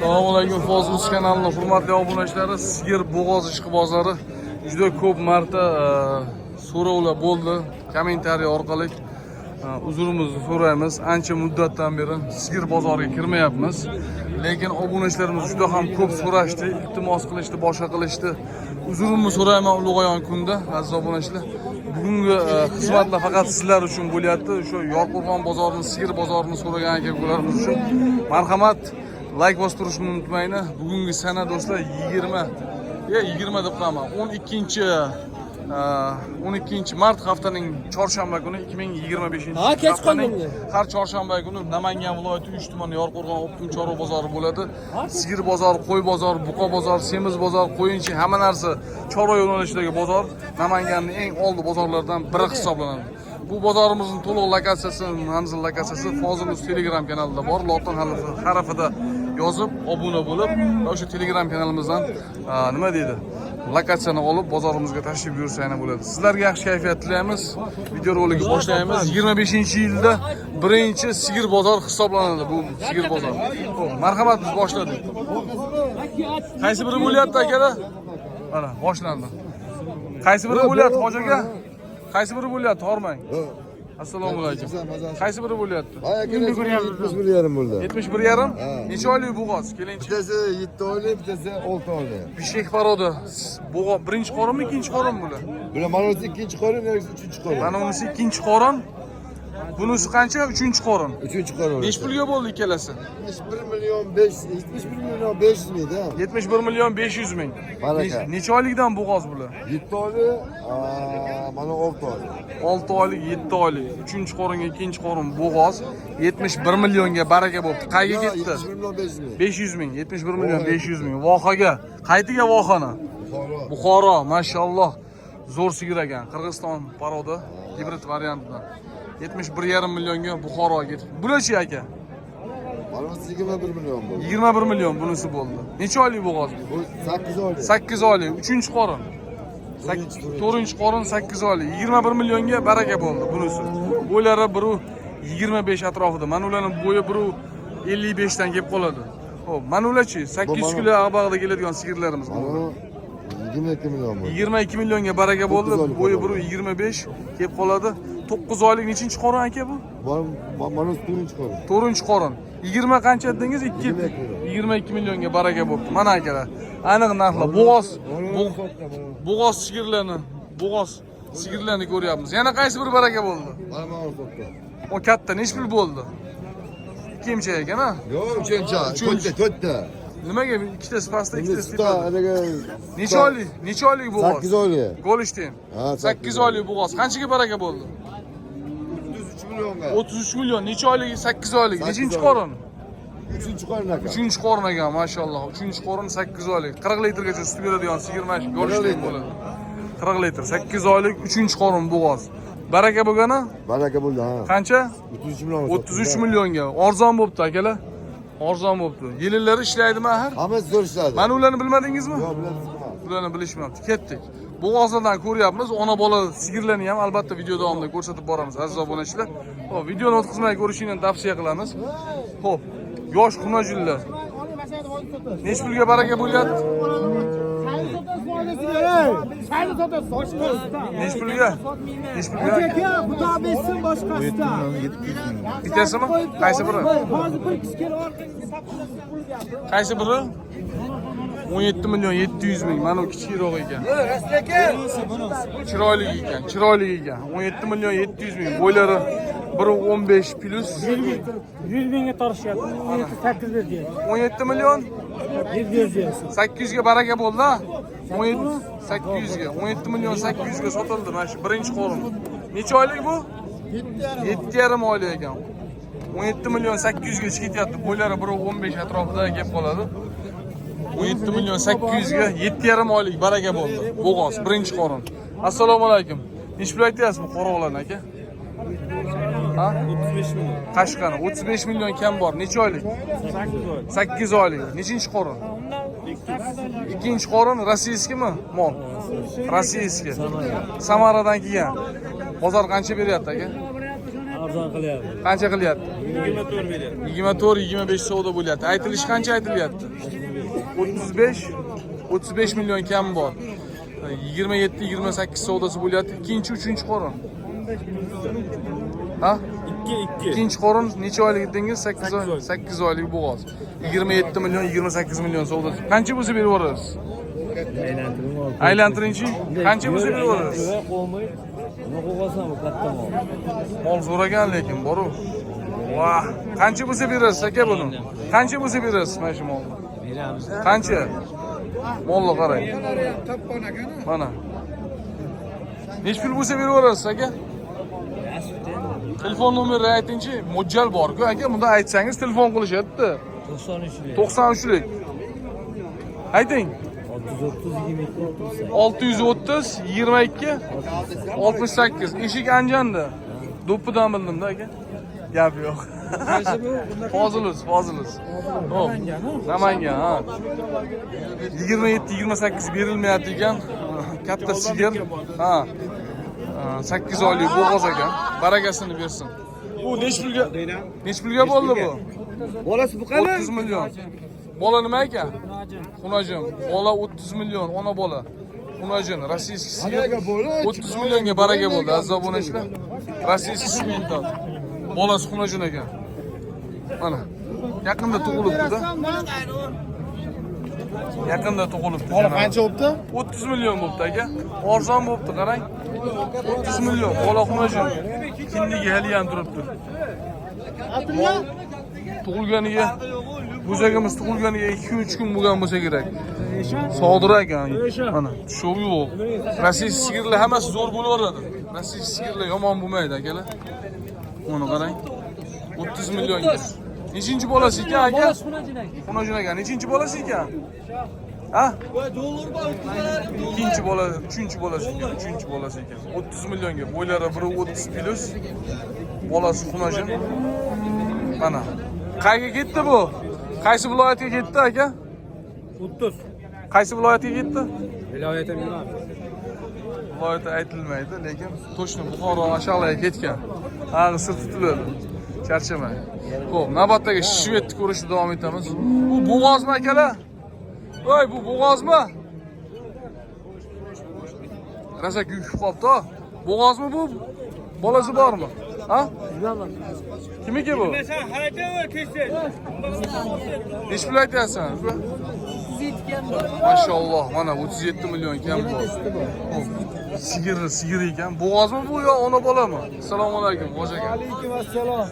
Assalomu alaykum Fozuz kanalining hurmatli obunachilari. Sigir bo'g'oz ishqi bozori juda ko'p marta so'rovlar bo'ldi kommentariy orqali. Uzrimizni so'raymiz. Ancha muddatdan beri sigir bozoriga kirmayapmiz. Lekin obunachilarimiz juda ham ko'p so'rashdi, iltimos qilishdi, boshqa qilishdi. Uzrimni so'rayman ulug'ayon kunda, aziz obunachilar. Bugungi xizmatlar faqat sizlar uchun bo'lyapti. O'sha Yorqo'rg'on bozorini, sigir bozorini so'ragan aka-ukalarimiz uchun marhamat, like bostirishni unutmanglar. Bugungi sana do'stlar 20 deb qo'yaman. 12 mart haftaning chorshanba kuni 2025-haftaning har chorshanba kuni Namangan viloyati 3 tumani Yorqo'rg'on optim chorva bozori bo'ladi. Sigir bozori, qo'y bozori, buqa bozori, semiz bozori, qo'yinchi hamma narsa chorva yo'nalishidagi bozor Namanganning eng oldi bozorlaridan biri hisoblanadi. Bu bozorimizning to'liq lokatsiyasi, manzil lokatsiyasi Foziluz Telegram kanalida bor. Lotin harfida yozib, obuna bo'lib, o'sha Telegram kanalimizdan nima deydi? Lokatsiyani olib bozorimizga tashrif buyursanglar bo'ladi. Sizlarga yaxshi kayfiyat tilaymiz. Video roligini boshlaymiz. 25-yilda birinchi sigir bozor hisoblanadi bu sigir bozor. Marhamat, biz boshladik. Qaysi biri bo'lyapti akalar? Mana boshlandi. Qaysi biri bo'lyapti hoji aka? Qaysi biri bo'lyapti? Hormang. Assalomu alaykum. Qaysi biri bo'lyapti? 71,5 bo'ldi. 71,5? Necha oylik bo'g'oz? Kelinchi. Bittasi 7 oylik, bittasi 6 oylik. Bishkek paroda. Bo'g'oz birinchi qorinmi, ikkinchi qorin bular? Bular mana bunisi ikkinchi qorin, yoki uchinchi qorin. Mana bunisi ikkinchi qorin. Bunisi qancha? Uchinchi qorin. Uchinchi qorin. Nech pulga bo'ldi ikkalasi? 71,5 ming da. 71,500,000. Necha oylikdan bo'g'oz bular? 7 oylik, mana 6 oylik. 6 oylik, 7 oylik. Uchinchi qoringa ikkinchi qorin bo'g'oz 71 millionga baraka bo'ldi. Qayga ketdi? 500,000. 71 million 500,000. Vohaga. Qaytiga vohani? Buxoro, mashalloh. Zo'r sigir ekan. Qirg'iziston paroda gibrid variantidan. 71,5 millionga Buxoroga ketdi. Bularchi aka? Mana 21 million bo'ldi. 21 million bunisi bo'ldi. Necha oylik bo'g'oz bu? 8 oylik. 8 oylik, 3-chi qorin. 4-chi qorin 8 oylik. 21 millionga baraka bo'ldi bunisi. Bo'ylari biri 25 atrofida. Mana ularning bo'yi biri 55 dan kelib qoladi. Xo'p, mana ularchi 800 kilo ag'bag'ida keladigan sigirlarimiz bu. 22 million bo'ldi. 22 millionga baraka bo'ldi. Bo'yi biri 25 kelib qoladi. 9 oylik nechinchi qorin aka bu? Mana 4-chi qorin. 4-chi qorin. 20 qancha dedingiz? 22 millionga baraka bo'ldi. Mana akalar. Aniq narxlar. Bo'g'oz sigirlarni ko'ryapmiz. Yana qaysi biri baraka bo'ldi? Mana sotdi. O katta nech pul bo'ldi? Ikkinchi ekan-a? Yo'q, uchinchi. To'rtta. Nimaga ikkitasi pastda, ikkitasi tepada? Necha oylik bo'g'oz? 8 oylik. Golishten. 8 oylik bo'g'oz. Qanchaga baraka bo'ldi? 33 millionga. 33 million. Necha oylik? 8 oylik. Nechinchi qorin? 3-chi qorin ekan. 3-chi qorin ekan, mashalloh. 3-chi qorin 8 oylik. 40 litrgacha sut beradigan sigir mash golishten bo'ladi. 40 litr, 8 oylik, 3-chi qorin bo'g'oz. Baraka bo'lgani? Baraka bo'ldi, ha. Qancha? 33 million. 33 millionga. Arzon bo'pti akalar. Arzon bo'pti. Yilillari ishlaydimi axir? Hammasi zo'r ishladi. Mana ularni bilmadingizmi? Yo'q, bilmadim. Bularni bilishmabdi. Ketdik. Bo'g'ozlardan ko'ryapmiz. Ona bola sigirlarni ham albatta video davomida ko'rsatib boramiz, aziz obunachilar. Xo'p, videoni o'tkazmay ko'rishingni tavsiya qilamiz. Xo'p, yosh xunajillar. Nech pulga baraka bo'lyapti? Nech pulga? Nech pulga? Aka, bu tabetsin boshqasida. Bittasimi? Qaysi biri? Hozir bir kishi kelib Qaysi biri? 17 million 700 ming. Mana u kichikroq ekan. Chiroyli ekan. 17 million 700 ming. Bo'ylari 1.15 plus 100 mingga torishyapti. 8 berdi. 17 million 700. 800 ga baraka bo'ldi. 800 ga. 17 million 800 ga sotildi. Mana shu birinchi qorin. Necha oylik bu? 7,5 oylik ekan. 17 million 800 ga chiqyapti. Bo'ylari 1.15 atrofida kelib qoladi. 17 million 800 ga 7,5 oylik baraka bo'ldi. Bo'g'oz birinchi qorin. Assalomu alaykum. Nech pul aytyapsiz bu qo'rg'onlarni aka? Ha? 35 million. Qashqani 35 million kam bor. Necha oylik? 8 oylik. Nechinchi qorin? Ikkinchi qorin rossiyskimi? Mol. Rossiyskiy. Samaradan kelgan. Bozor qancha beryapti aka? arzon qilyapti. Qancha qilyapti? 24 million. 24-25 savdo bo'lyapti. Aytilishi qancha aytilyapti? 35 million kam bor. 27-28 savdosi bo'lyapti. Ikkinchi, uchinchi qorin. Ha? 2. Ikkinchi qorin necha oylik dedingiz? 8 oy. 8 oylik bo'g'oz. 27 million, 28 million savdosi. Qancha bo'lsa berib yuborasiz? Aylantiringchi. Qancha bo'lsa berib yuborasiz? Qo'ymay. Nima qo'ysan bu katta mol. Mol so'ragan lekin boru. Vah, qancha bo'lsa berasiz aka buni? Qancha bo'lsa berasiz mana shu molni? Beramiz. Qancha? Molni qarang. Mana. Nech pul bo'lsa berib yuborasiz aka? Telefon nomerini aytingchi. Mo'ljal bor-ku aka, bunda aytsangiz telefon qilishadi-da. 93lik. 93lik. Ayting. 630 22 630 22 68. Eshik Anjanda. Do'ppidan bildim-da aka. Gap yo'q. Qaysi bu? Fozilus. Hop. Namangan, ha. 27-28 berilmayapti ekan. Katta sigir. Ha. 8 oylik bo'g'oz ekan. Barakasini bersin. Bu nech pulga bo'ldi bu? Bolasi bu qani? 30 million. Bola nima ekan? Xunajin. Bola 30 million, ona bola. Xunajin, rossiyskiy sigir. 30 millionga baraka bo'ldi, aziz obunachilar. Rossiyskiy simental. Bolasi xunajin ekan. Mana. Yaqinda tug'ilibdi-da. Yaqinda tug'ilibdi. Bola qancha bo'libdi? 30 million bo'libdi aka. Arzon bo'libdi, qarang. 30 million. Bola xunajin. Kindigi hali ham turibdi. Tug'ilganiga Buzagimiz tug'ilganiga 2-3 kun bo'lgan bo'lsa kerak. Sog'dir ekan. Mana, tushuv yo'q. Rossiya sigirlar hammasi zo'r bo'laveradi. Rossiya sigirlar yomon bo'lmaydi akalar. Mana qarang. 30 millionga. Nechinchi bolasi ekan aka? Xunajin ekan. Nechinchi bolasi ekan? Ha? Ikkinchi bola, uchinchi bolasi ekan. Uchinchi bolasi ekan. 30 millionga. Bo'ylari biri 30 plus. Bolasi xunajin. Mana. Qayerga ketdi bu? Qaysi viloyatga ketdi aka? 30. Qaysi viloyatga ketdi? Viloyatim nima? Viloyati aytilmaydi, lekin to'shni Buxoro Ashalaga ketgan. Ha, sir tutiladi. Charchamang. Xo'p, navbatdagi shvedni ko'rishni davom etamiz. Bu bo'g'ozmi akalar? Voy, bu bo'g'ozmi? Rasak yukib qolibdi. Bo'g'ozmi bu? Bolasi bormi? Ha? Kimiki bu? Nech pul aytyapsan? Maşallah, mana 37 million kam bor. Sigir ekan. Bo'g'ozmi bu yo ona bolami? Assalomu alaykum, xo'ja aka. Alaykum assalom.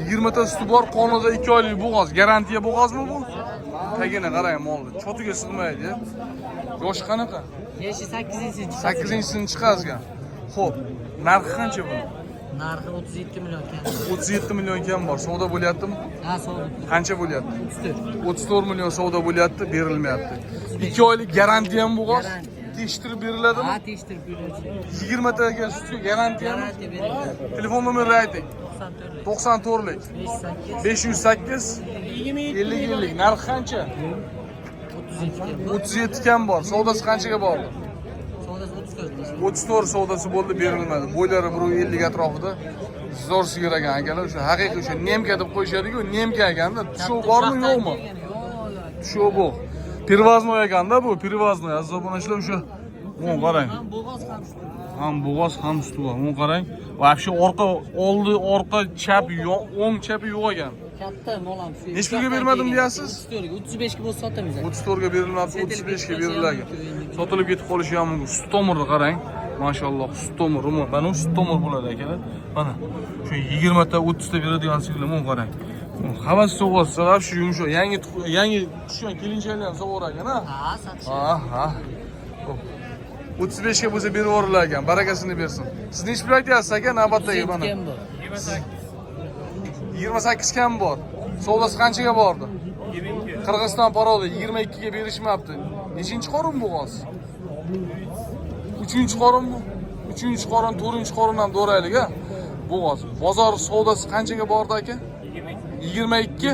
20 ta suti bor, qonida 2 oylik bo'g'oz. Garantiya bo'g'ozmi bu? Tagini qarang molni. Chotiga sig'maydi. Yoshi qanaqa? Yoshi 8-sinchi. 8-sini chiqazgan. Xo'p, narxi qancha bu? Narxi 37 million kam. 37 million kam bor. Savdo bo'lyaptimi? Ha, savdo. Qancha bo'lyapti? 34. 34 million savdo bo'lyapti, berilmayapti. 2 oylik garantiya ham bo'g'oz. Tekshirib beriladimi? Ha, tekshirib beriladi. 20 taga sutga garantiyami? Garantiya beriladi. Telefon nomerini ayting. 94lik. 94lik 508 50 narxi qancha? 37 kam bor. Savdosi qanchaga bordi? Savdosi 34. 34 savdosi bo'ldi, berilmadi. Bo'ylari 150 atrofida. Zo'r sigir ekan akalar, o'sha haqiqiy o'sha nemka deb qo'yishadi-ku, nemka ekanda. Tushuv bormi, yo'qmi? Tushuv bu. Pirvaznoy ekanda bu, pirvaznoy. Aziz obunachilar, o'sha bu qarang. Bo'g'oz ham suti. Ham bo'g'oz, ham suti bor. Bu qarang. Vobshe oldi, orqa, chap, o'ng chapi yo'q ekan. Katta mol ham shu. Nech pulga bermadim deyapsiz? 35 ga bo'lsa sotamiz. 34 ga berilmabdi, 35 ga beriladi. Sotilib ketib qolishi ham mumkin. Sut tomirni qarang. Mashalloh, sut tomiri. Mana sut tomir bo'ladi akalar. Mana shu 20 ta, 30 ta beradigan sigirlar bu qarang. Havas sog'asa, shu yumshoq, yangi tushgan kelinchaklar ham sog'ar ekan, ha? Ha, sotish. Ha. 35 ga bo'lsa berib yuborlar ekan, barakasini bersin. Siz nech pul aytyapsiz aka, navbatdagi mana? 28 kam bor. Savdosi qanchaga bordi? 22. Qirg'iziston paroli 22 ga berishmabdi. Nechinchi qorin bo'g'oz? 3-chi qorinmi? 3-chi qorin, 4-chi qorin ham do'raylik, ha? Bo'g'oz. Bozor savdosi qanchaga bordi aka? 22.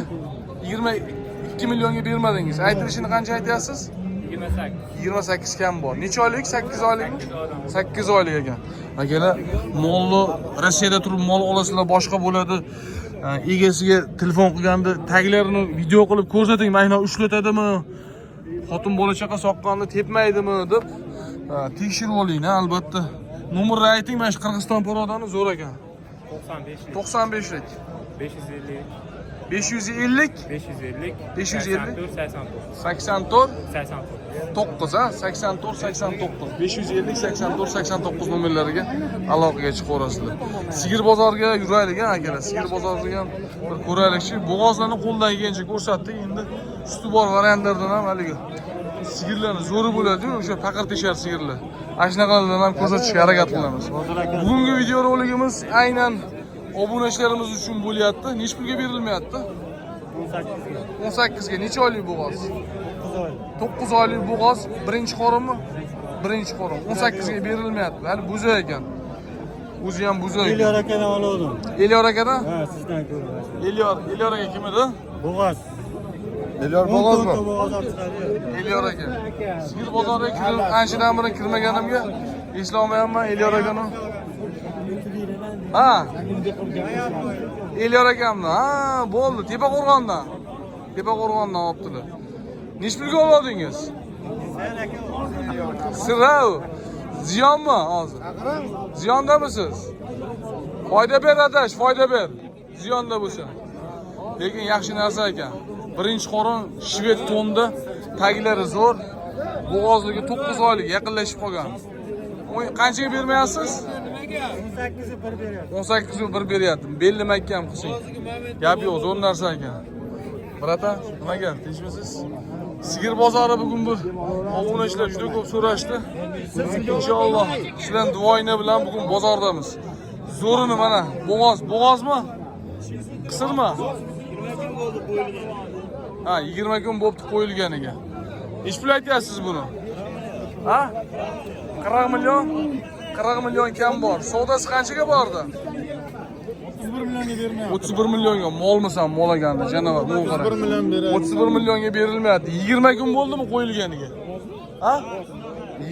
22 millionga bermadingiz. Aytilishini qancha aytyapsiz? 28 kam bor. Necha oylik? 8 oylikmi? 8 oylik ekan. Akalar, molni Rossiyada turib mol olasizlar, boshqa bo'ladi. Egasiga telefon qilganda taglarini video qilib ko'rsating, mana ushlatadimi? Xotin bola chaqa soqqanda tepmaydimi deb tekshirib oling, albatta. Nomerni ayting, mana shu Qirg'iziston parodani zo'r ekan. 95lik. 550. 550 84 9 ha 84 89 550 84 89 nomerlariga aloqaga chiqaverasizlar. Sigir bozoriga yuraylik akalar. Sigir bozoriga ham bir ko'raylikchi. Bo'g'ozlarni qo'ldan kelgancha ko'rsatdik. Endi usti bor variantlardan ham haligi sigirlarni zo'ri bo'ladi-yu, o'sha faqir teshar sigirlar. Ana shunaqalardan ham ko'rsatishga harakat qilamiz. Bugungi video roligimiz aynan obunachilarimiz uchun bo'lyapti. Nech pulga berilmayapti? 18 ga. Necha oylik bo'g'oz? 9 oylik bo'g'oz, birinchi qorinmi? Birinchi qorin. 18 ga berilmayapti. Hali bo'zak ekan. O'zi ham bo'zak. Elyor akadan oldim. Elyor akadan? Ha, sizdan ko'rdim. Elyor aka kim edi? Bo'g'oz. Elyor bo'g'ozmi? Bo'g'oz olib chiqadi. Elyor aka. Sigir bozoriga kirib, anchadan beri kirmaganimga eslolmayapman Elyor akani. Ha. Elyor akamni. Ha, bo'ldi. Tepaqo'rg'ondan. Tepaqo'rg'ondan olibdilar. Nech pulga oldingiz? Sirov. Ziyonmi hozir? Ziyondamisiz? Foyda ber adash, foyda ber. Ziyonda bo'lsa. Lekin yaxshi narsa ekan. Birinchi qorin shved to'nda, taglari zo'r. Bo'g'ozligi 9 oylik yaqinlashib qolgan. Qanchaga bermayapsiz? 18 ga 1 beryapti. Belli makkam qilsang. Gap yo'q, zo'r narsa ekan. Brata, nimaga? Tinchmisiz? Sigir bozori bugun bir obunachilar juda ko'p so'rashdi. Inshaalloh sizlar duoyinglar bilan bugun bozordamiz. Zo'rini mana, bo'g'ozmi? Qisirmi? Ha, 20 kun bo'pti qo'yilganiga. Nech pul aytyapsiz buni? Ha? 40 million? 40 million kam bor. Savdosi qanchaga bordi? 31 millionga bermayapti. 31 millionga molmisan, mol olganda janovar, bu qara. 31 million beradi. 31 millionga berilmayapti. 20 kun bo'ldimi qo'yilganiga? Ha?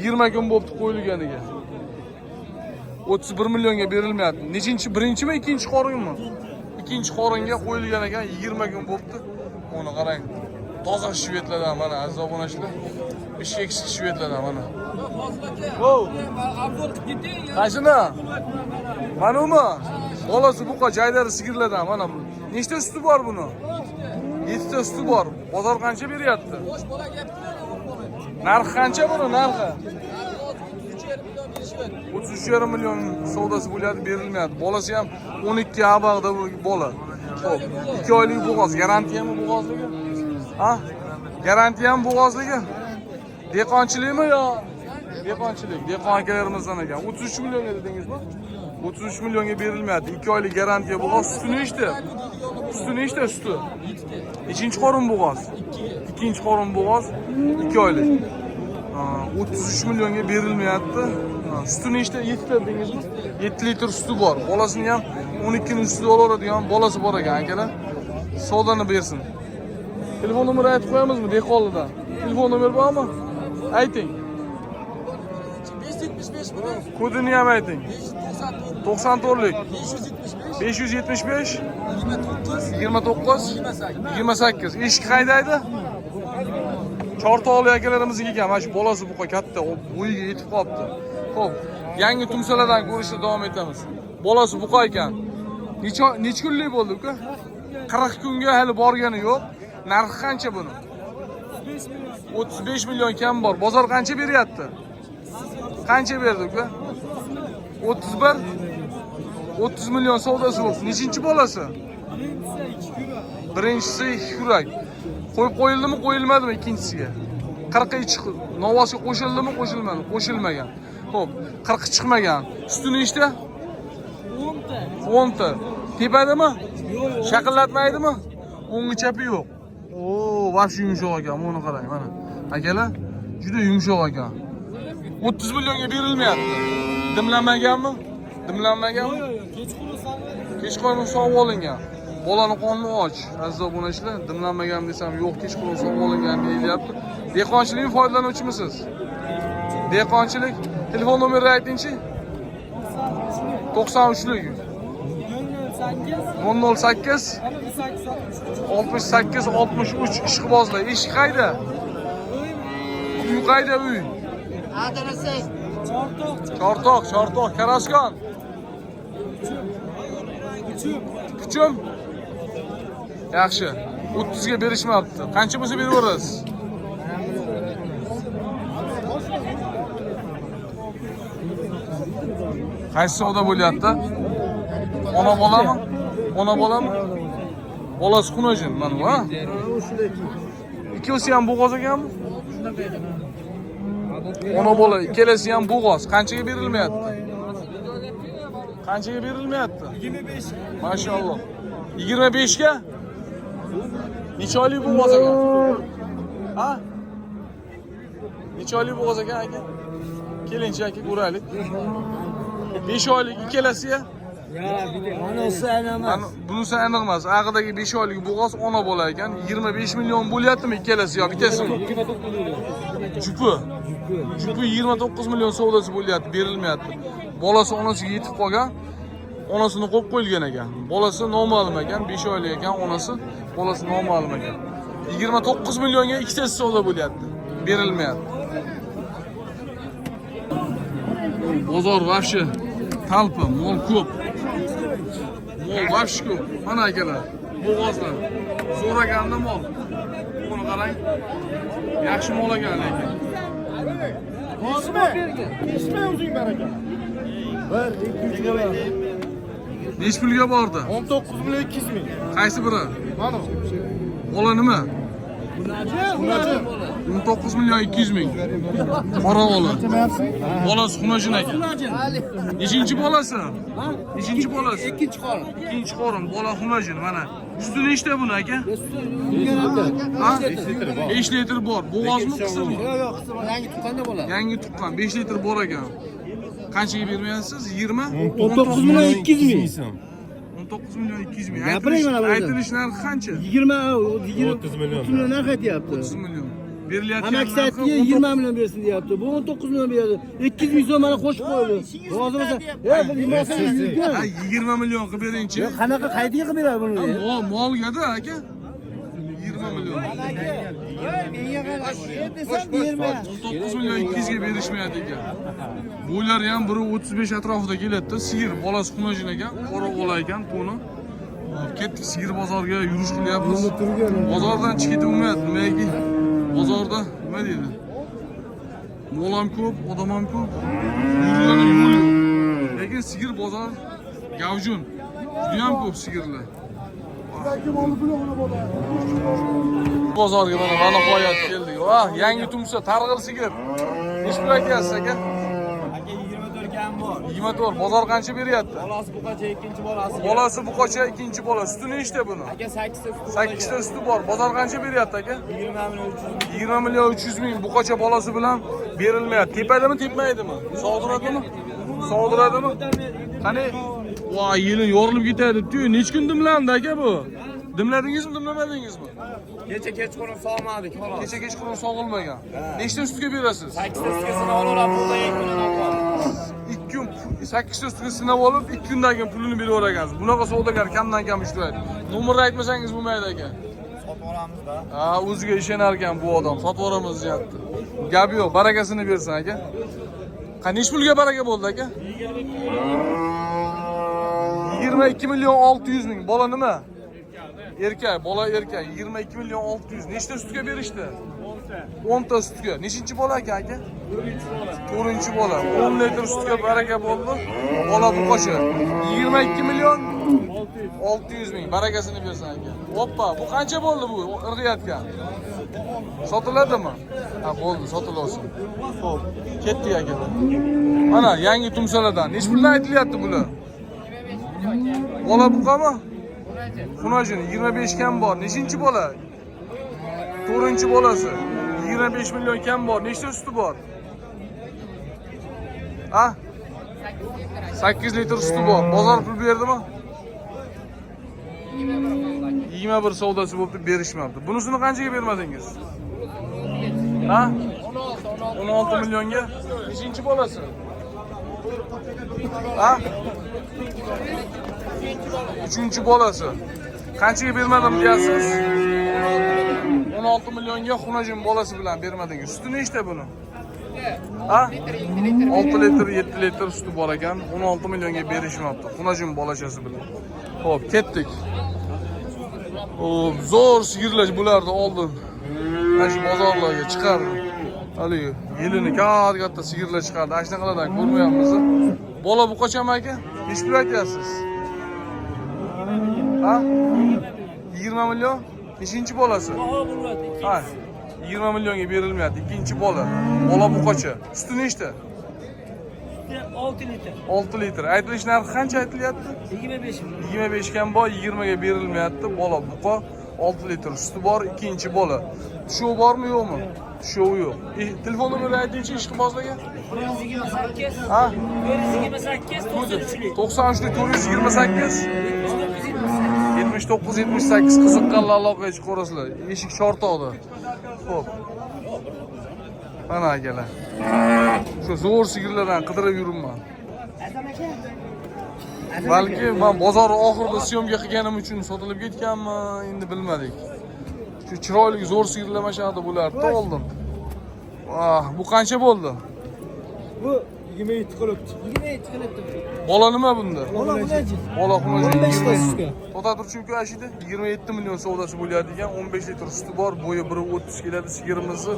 20 kun bo'pti qo'yilganiga. 31 millionga berilmayapti. Nechinchi, birinchimi, ikkinchi qorinmi? Ikkinchi qoringa qo'yilgan ekan, 20 kun bo'pti. Uni qarang. Toza shvedlardan mana aziz obunachilar. Bisheksiz shvedlardan mana. Wow. Qaysini? Manumi? Bolasi buqa jaydari sigirlardan mana. Nechta suti bor buni? 7 ta suti bor. Bozor qancha beryapti? Narxi qancha buni, narxi? 33,5 million savdosi bo'lyapti, berilmayapti. Bolasi ham 12 abag'da bola. Xo'p, 2 oylik bo'g'oz, garantiyami bo'g'ozligi? Ha? Garantiya ham bo'g'ozligi? Dehqonchilikmi yo? Dehqonchilik. Dehqon akalarimizdan ekan. 33 millionga dedingizmi? 33 millionga berilmayapti. 2 oylik garantiya bo'g'oz. Suti nechta? Suti nechta suti? Nechinchi qorin bo'g'oz? Ikkinchi qorin bo'g'oz, 2 oylik. 33 millionga berilmayapti. Suti nechta? 7 ta dedingizmi? 7 litr suti bor. Bolasini ham 12 ning ustida olaveradigan bolasi bor ekan akalar. Savdoni bersin. Telefon nomeri aytib qo'yamizmi dehqonlardan? Telefon nomeri bormi? Ayting. 575 buni. Kodini ham ayting. 94lik 575 29 28. Eshik qaydaydi? Chortoqli akalarimizga ekan, mana shu bolasi buqa katta, bo'yiga yetib qolibdi. Xo'p, yangi tumsalardan ko'rishda davom etamiz. Bolasi buqa ekan. Necha kunlik bo'ldi uka? 40 kunga hali borgani yo'q. Narxi qancha buni? 35 million kam bor. Bozor qancha beryapti? Qancha berdi uka? 31 30 million savdosi bo'ldi. Nechinchi bolasi? Birinchisi 2 kurak. Qo'yib qo'yildimi, qo'yilmadimi ikkinchisiga? 40 chiqdi. Novosiga qo'shildimi, qo'shilmadi? Qo'shilmagan. Xo'p, 40 chiqmagan. Suti nechta? 10 ta. Tepadimi? Shaqillatmaydimi? O'ngi chapi yo'q. Oo, vaqti yumshoq ekan, buni qarang mana. Akalar, juda yumshoq ekan. 30 millionga berilmayapti. Dimlanmaganmi? Dimlanmaganmi? Kechqurun sog'ib olingan. Bolani qonni och. Aziz obunachilar, dimlanmagan desam yo'q, kechqurun sog'ib olingan deyilyapti. Dehqonchilikdan foydalanuvchimisiz? Dehqonchilik, telefon nomerini aytingchi. 93'lük. 008 68 63 ishqibozlar. Ish qayda? Uy qayda uy? Adresi. Chortoq, Karasgon. Kuchum. Yaxshi. 30 ga berishmayapti. Qancha bo'lsa beraverasiz? Qaysi savdo bo'lyapti? Ona bolami? Ona bolami? Bolasi xunajin mana bu, ha? Ikkosi ham bo'g'oz ekanmi? Ona bola ikkalasi ham bo'g'oz. Qanchaga berilmayapti? Qanchaga berilmayapti? 25 ga. Mashalloh. 25 ga? Necha oylik bo'g'oz ekan? Ha? Necha oylik bo'g'oz ekan aka? Kelinchi aka ko'raylik. 5 oylik ikkalasiga? Onasi anamas. Bunisi aniq emas. Ag'idagi 5 oylik bo'g'oz ona bola ekan. 25 million bo'lyaptimi ikkalasi yo bittasimi? Jupi 29 million savdosi bo'lyapti, berilmayapti. Bolasi onasiga yetib qolgan. Onasini qo'yib qo'yilgan ekan. Bolasi noma'lum ekan, 5 oylik ekan, onasi, bolasi noma'lum ekan. 29 millionga ikkitasi savdo bo'lyapti, berilmayapti. Bozor vafshi talpa, mol ko'p. Mol vafshi ko'p. Mana akalar, bo'g'ozlar. So'raganda mol. Buni qarang. Yaxshi mol ekan lekin. Ishma o'zing baraka. 1 2 Necha pulga bordi? 19 million 200 ming. Qaysi biri? Mana. Bola nima? Xunachi. 19 million 200 ming. Qora bola. Bolasi xunajin ekan. Nechinchi bolasi? Nechinchi bolasi? İkinci korum. Ikkinchi qorin. Bola xunajin mana. Suti nechta buni aka? Ha? 5 litr bor. Bo'g'ozmi, qisirmi? Yok yangi tuqqanda bo'ladi. Yangi tuqqan 5 litr bor ekan. Qanchaga bermayapsiz? 20? 19 million 200 ming. 19 million 200 ming. Gapiring mana bu. Aytilish narxi qancha? 30 million narx aytyapti. 30 million. Berilayotgan Amak saytiga 20 million bersin deyapti. Bu 19 million beradi. 200 ming so'm mana qo'shib qo'ydi. Hozir bo'lsa, bir nimasini Ha, 20 million qilib beringchi. qanaqa qaytiga qilib beradi buni? Molga-da aka. 20 million. 19 million 200 ga berishmayapti ekan. Bo'ylari ham biri 35 atrofida keladi-da. Sigir bolasi xunajin ekan, qora bola ekan, to'ni. Ketdik sigir bozorga yurish qilyapmiz. Bozordan chiqib ketolmayapti. Nimaga? Bozorda nima deydi? Mol ham ko'p, odam ham ko'p. Yurgani yo'l yo'q. Lekin sigir bozor gavjun. Juda ham ko'p sigirlar. Bozorga mana qo'yat keldik. Vah, yangi tumsa, targ'il sigir. Nech pul aytyapsiz aka? Aka 24 ga ham bor. 24. Bozor qancha beryapti? Bolasi buqacha ikkinchi bolasi. Bolasi buqacha, ikkinchi bola. Suti nechta buni? Aka 8 ta suti. 8 ta suti bor. Bozor qancha beryapti aka? 20 million 300 ming buqacha bolasi bilan berilmayapti. Tepadimi, tepmaydimi? Sog'diradimi? Sog'diradimi? Qani, voy, yilin yorilib ketadi-ku. Nech kun dimlandi aka bu? Dimladingizmi, dimlamadingizmi? Kecha kechqurun sog'madik, xolos. Kecha kechqurun sog'ilmagan. Nechta sutga berasiz? 8 ta sutga sinab olaman, pulda 2 kundan qoldi. 2 kun 8 ta sutga sinab olib, 2 kundan keyin pulini berib ekansiz. Bunaqa savdogar kamdan kam ishlaydi. Nomerni aytmasangiz bo'lmaydi aka. Sotib olamiz-da. Ha, o'ziga ishonar ekan bu odam. Sotib olamiz deyapti. Gap yo'q, barakasini bersin aka. Qancha pulga baraka bo'ldi aka? 22 million 600 ming. Bola nima? Erkak, bola erkak. 22 million 600. Nechta sutga berishdi? 10 ta sutga. Nechinchi bola aka? 4-chi bola. 10 litr sutga baraka bo'ldi. Bola buqacha. 22 million 600 ming. Barakasini bersin aka. Hoppa, bu qancha bo'ldi bu? Irg'iyotgan. Sotiladimi? Ha, bo'ldi, sotilasin. Xo'p, ketdik aka. Mana yangi tumsalardan. Nech puldan aytilyapti bular? Bola buqami? Xunajin 25 kam bor. Nechinchi bola? 4-chi bolasi. 25 million kam bor. Nechta suti bor? Ha? 8 litr suti bor. Bozor pul berdimi? 21 savdosi bo'lib berishmabdi. Bunisini qanchaga bermadingiz? Ha? 16 millionga. Nechinchi bolasi? Ha? 3-chi bolasi. Qanchaga bermadim deyapsiz? 16 millionga xunajin bolasi bilan bermadingiz. Suti nechta buni? Ha? 6 litr, 7 litr suti bor ekan. 16 millionga berishmoqda. Xunajin bolachasi bilan. Xo'p, ketdik. Xo'p, zo'r sigirlar bularni oldin. Mana shu bozorlarga chiqardi. Haligi yilini katta sigirlar chiqardi. Ana shunaqalardan ko'rmayapmiz. Bola bu qachon aka? Nech pul aytyapsiz? Ha? 20 million? Nechinchi bolasi? Ha. 20 millionga berilmayapti. Ikkinchi bola. Bola bu qacha? Suti nechta? 6 litr. 6 litr. Aytilish narxi qancha aytilyapti? 25. 25 kan bor, 20 ga berilmayapti. Bola buqa 6 litr suti bor, ikkinchi bola. Tushuv bormi, yo'qmi? Tushuv yo'q. Telefon nomeri aytingchi ishqibozlarga. 428. Ha? 428 93. 93 428 79 78 qiziqqanlar aloqaga chiqarasizlar. Eshik Chortoqda. Xo'p. Mana akalar. Shu zo'r sigirlardan qidirib yuribman. Balki men bozor oxirida syomka qilganim uchun sotilib ketganmi, endi bilmadik. Shu chiroyli zo'r sigirlar mashaqada bo'lardi oldin. Vah, bu qancha bo'ldi? Bu 27 qilibdi. 27 qilibdi. Bola nima bunda? Bola xunaji. Bola xunaji 15 To'xtab turchimku ashida 27 million savdosi bo'layotgan 15 litr suti bor, bo'yi 1.30 keladi sigirimizni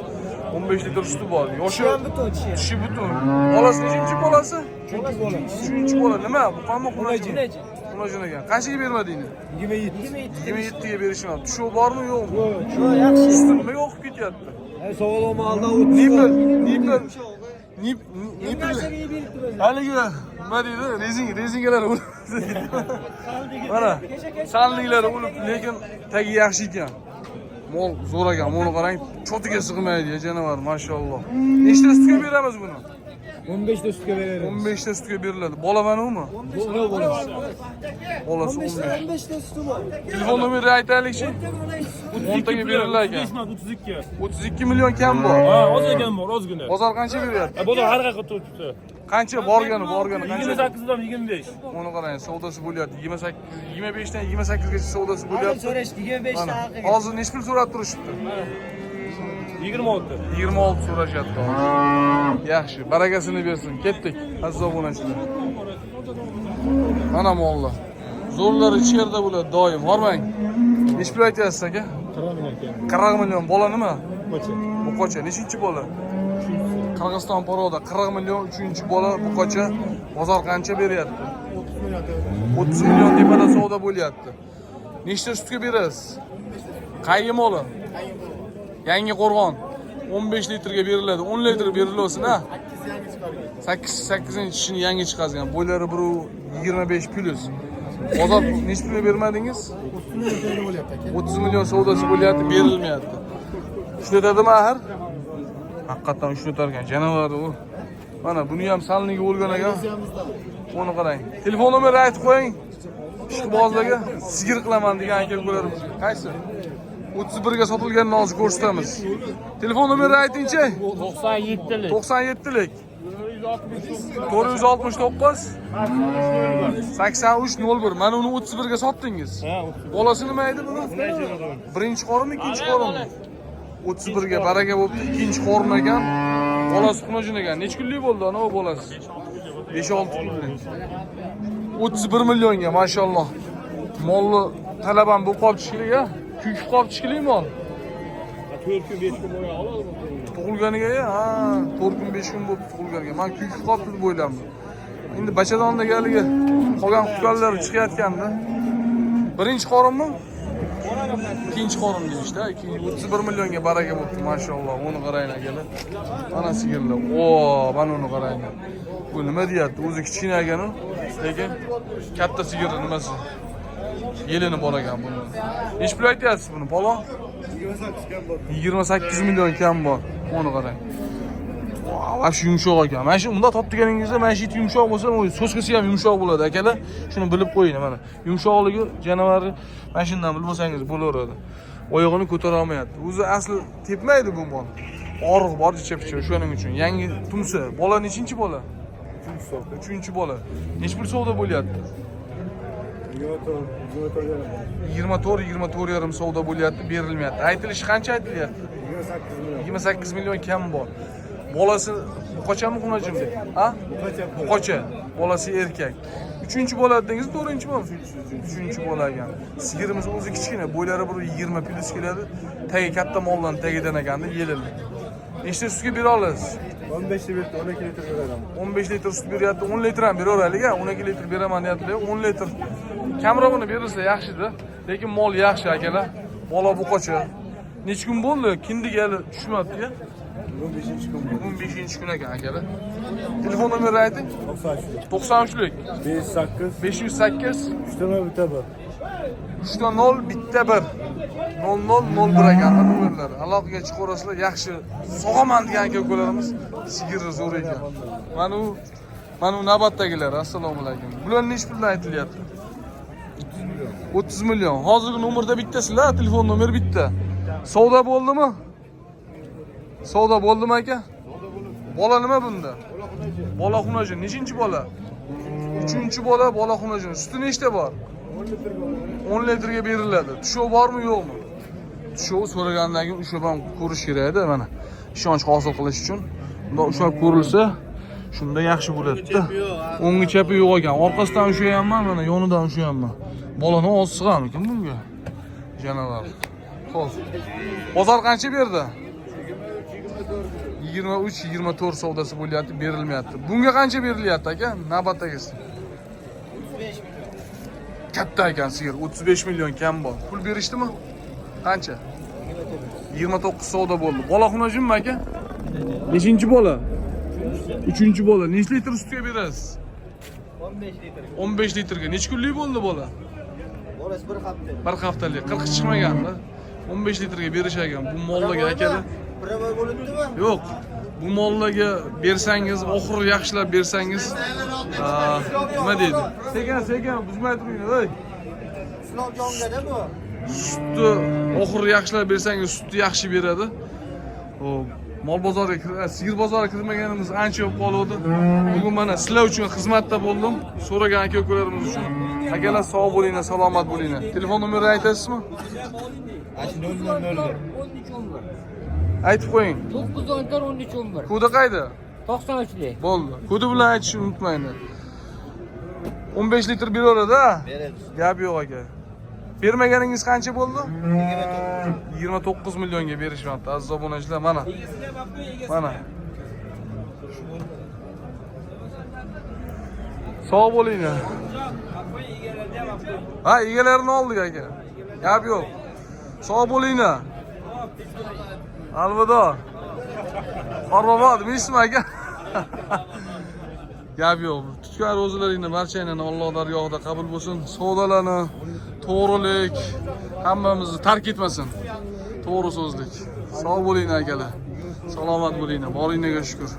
15 litr suti bor. Yoshi tishi butun. Bolasi nechinchi bolasi? 3 bola. 3 bola nima? Bu qanday xunaji? Xunaji. Xunaji ekan. Qanchaga bermadingni? 27. 27 ga berishmoq. Tushuv bormi, yo'qmi? Yo'q, yaxshi. Suti nimaga oqib ketyapti? Sog'lom aldan Nipel. Haligi nima deydi? Rezingalar o'lib. Mana sanliklari o'lib, lekin tagi yaxshi ekan. Mol zo'r ekan. Buni qarang, cho'tiga sig'maydi, janovar, mashalloh. Nechta sutga beramiz buni? 15 ta sutga beramiz. 15 ta sutga beriladi. Bola mana umi? Bolasi. Bolasi 15 ta suti bor. Telefon nomeri aytaylikchi. 10 taga berilar ekan. 32. 32 million kam bor. Ha, ozgina bor, ozgina. Bozor qancha beryapti? Bozor har qayerga turibdi. Qancha borgani qancha? 28 dan 25. Buni qarang, savdosi bo'lyapti. 28 25 dan 28 gacha savdosi bo'lyapti. So'rash 25 ta haqiqiy. Hozir nech pul so'rab turishibdi? 26. 26 so'rashyapti. Yaxshi, barakasini bersin. Ketdik. Aziz obunachilar. Mana mollar. Zo'rlari ichkarida bo'ladi doim. Hormang. Nech pul aytyapsiz aka? 40 million. Bola nima? Buqacha. Nechinchi bola? Qirg'iziston paroda 40 million 3-chi bola buqacha. Bozor qancha beryapti? 30 million tepada savdo bo'lyapti. Nechta sutga berasiz? Qaygi moli? Yangi Qo'rg'on 15 litrga beriladi. 10 litr berilsin, ha? 8-chi yangi chiqazgan. Bo'ylari 1.25 plus. Bozor nech pulga bermadingiz? 30 million savdosi bo'lyapti, berilmayapti. Ishlatadimi axir? Haqiqatan ishlatar ekan, janovar u. Mana buni ham salniga o'lgan ekan. Buni qarang. Telefon nomeri aytib qo'ying. Ishqibozlarga sigir qilaman degan aka ukalar. Qaysi? 31 ga sotilganini hozir ko'rsatamiz. Telefon nomeri aytingchi? 97lik. 97lik. 469 8301. Mana uni 31 ga sotdingiz. Bolasi nima edi buni? Birinchi qorinmi, ikkinchi qorinmi? 31 ga baraka bo'libdi, ikkinchi qorin ekan. Bolasi xunojin ekan. Nech kunlik bo'ldi ana bu bolasi? 5-6 kunlik. 31 millionga, mashalloh. Molni talabam bu qolib chiqiliga, kuyib qolib chiqili mol. 4 kun 5 kun bo'yi oladi. Tug'ilganiga, ha, 4 kun 5 kun bo'lib tug'ilganiga. Men kuyib qolibdi deb o'ylamdim. Endi bachadonda galigi qolgan qutqarlar chiqayotganda. Birinchi qorinmi? İkinci qorin deyishdi. 31 millionga baraka bo'libdi, mashalloh. Uni qarang akalar. Mana sigirlar. O, mana uni qarang. Bu nima deyapti? O'zi kichkina ekan u, lekin katta sigirni nimasi? Yelini bor ekan buni. Nech pul aytyapsiz buni, palon? 28 million kam bor. Uni qarang. Va shu yumshoq ekan. Mana shu unda topganingizda mana shu yumshoq bo'lsa, so'skasi ham yumshoq bo'ladi akalar. Shuni bilib qo'ying mana. Yumshoqligi janovari mana shundan bilib olsangiz bo'laveradi. Oyog'ini ko'tara olmayapti. O'zi asli tepmaydi bu mol. Og'riq bor ichib-ichib shuning uchun. Yangi tumsi. Bola nechinchi bola? Uchinchi bola. Necha pul savdo bo'lyapti? 24,5 savdo bo'lyapti, berilmayapti. Aytilishi qancha aytilyapti? 28 million kam bor. Bolasi buqachami xunajimda? Ha? Buqacha. Bolasi erkak. Uchinchi bola dedingiz, to'rtinchimi? Uchinchi bola ekan. Sigirimiz o'zi kichkina, bo'ylari bir 20 plus keladi. Tagi katta moldan tagidan ekanda, yelili. Nechta sutga bera olasiz? 15 litr, 12 litr beraman. 15 litr sut beryapti, 10 litr ham beraveraylik, 12 litr beraman deyaptilar, 10 litr. Kamrog'ini berilsa yaxshi-da, lekin mol yaxshi akalar. Bola buqacha. Necha kun bo'ldi? Kindiga hali tushmabdi-ya. 15-kun. 15-kun ekan akalar. Telefon nomerini ayting. 93lik 508 3-0 bitta 1 0001 ekan nomerlar. Aloqaga chiqaverasizlar, yaxshi sog'aman degan aka-ukalarimiz sigiri zo'r ekan. Mana u navbatdagilar, assalomu alaykum. Bular nech puldan aytilyapti? 30 million. Hozirgi nomerda bittasizlar, telefon nomeri bitta. Savdo bo'ldimi? Savdo bo'ldimi aka? Bola nima bunda? Bola xunajin. Nechinchi bola? Uchinchi bola, bola xunajin. Suti nechta bor? 10 litrga beriladi. Tushov bormi, yo'qmi? Tushov so'ragandan keyin ushlab ham ko'rish kerak-da, mana. Ishonch hosil qilish uchun. Bunda ushlab ko'rilsa, shunda yaxshi bo'ladi-da. O'ngi chapi yo'q ekan. Orqasidan ushlayapman, mana yonidan ushlayapman. Bolani oz sig'amikin bunga? Janavar. Xo'p. Bozor qancha berdi? 23-24 savdosi bo'lyapti, berilmayapti. Bunga qancha berilyapti aka? Navbatdagisi. 35 million. Katta ekan sigir, 35 million kam bor. Pul berishdimi? Qancha? 29 savdo bo'ldi. Bola xunajinmi aka? Nechinchi bola? Uchinchi bola. Nech litr sutga berasiz? 15 litr. 15 litrga. Nech kunlik bo'ldi bola? Bolasi 1 hafta. 1 haftalik. 40 chiqmagan-da. 15 litrga berish ekan. Bu mollarga akalar. Birava bo'libdimi? Yo'q. Bu mollarga bersangiz, oxir yaxshilab bersangiz, nima deydi? Sekin, buzmay turinglar, ey. Islom jongada bu. Sutni oxir yaxshilab bersangiz, sutni yaxshi beradi. Xo'p, mol bozoriga, sigir bozoriga kirmaganimiz ancha bo'lib qoldi. Bugun mana sizlar uchun xizmatda bo'ldim. So'ragan aka-ukalarimiz uchun. Akalar sog' bo'linglar, salomat bo'linglar. Telefon nomerini aytasizmi? 1311. Aytib qo'ying. 914 1311. Kodi qayda? 93lik. Bo'ldi. Kodi bilan aytishni unutmanglar. 15 litr beraveradi-a? Beradi. Gap yo'q aka. Bermaganingiz qancha bo'ldi? 29 millionga berishmoqda aziz obunachilar. Mana. Sog' bo'linglar. Ha, egalarini oldik aka. Gap yo'q. Sog' bo'linglar. Alvido. Qorbobo, deysizmi aka? Gap yo'q. Tutgan ro'zalaringni barchanglarni Alloh dargohida qabul bo'lsin. Savdolarni, to'g'rilik hammamizni tark etmasin. To'g'ri so'zlik. Sog' bo'linglar akalar. Salomat bo'linglar. Boringlarga shukr.